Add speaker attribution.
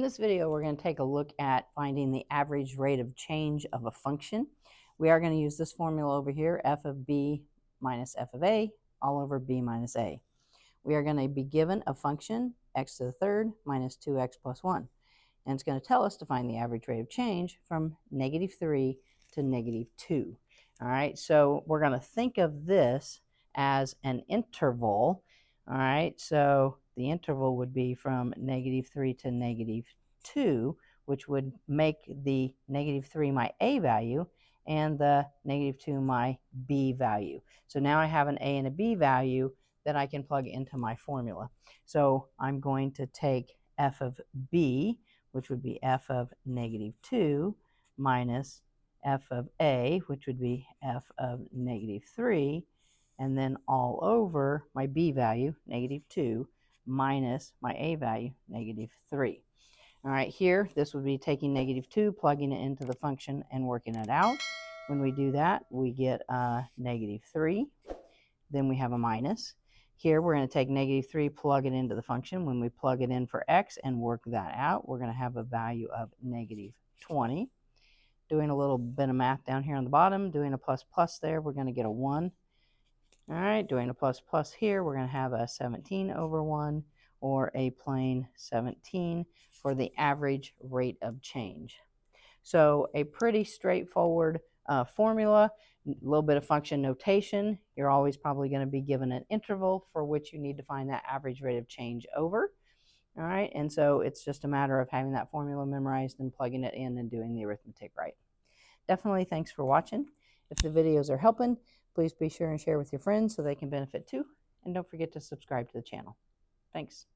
Speaker 1: this video, we're going to take a look at finding the average rate of change of a function. We are going to use this formula over here, f of b minus f of a, all over b minus a. We are going to be given a function, x to the third minus 2x plus 1. And it's going to tell us to find the average rate of change from -3 to -2. All right, so we're going to think of this as an interval. All right, so the interval would be from -3 to -2, which would make the -3 my a value and the -2 my b value. So now I have an a and a b value that I can plug into my formula. So I'm going to take f of b, which would be f of -2, minus f of a, which would be f of -3, and then all over my b value, -2, minus my a value, -3. All right, here, this would be taking -2, plugging it into the function, and working it out. When we do that, we get -3. Then we have a minus. Here, we're going to take -3, plug it into the function. When we plug it in for x and work that out, we're going to have a value of -20. Doing a little bit of math down here on the bottom, doing a plus plus there, we're going to get a 1. All right, doing a plus plus here, we're going to have a 17 over 1, or a plain 17 for the average rate of change. So a pretty straightforward formula, a little bit of function notation. You're always probably going to be given an interval for which you need to find that average rate of change over. All right, and so it's just a matter of having that formula memorized and plugging it in and doing the arithmetic right. Definitely thanks for watching. If the videos are helping, please be sure and share with your friends so they can benefit too. And don't forget to subscribe to the channel. Thanks.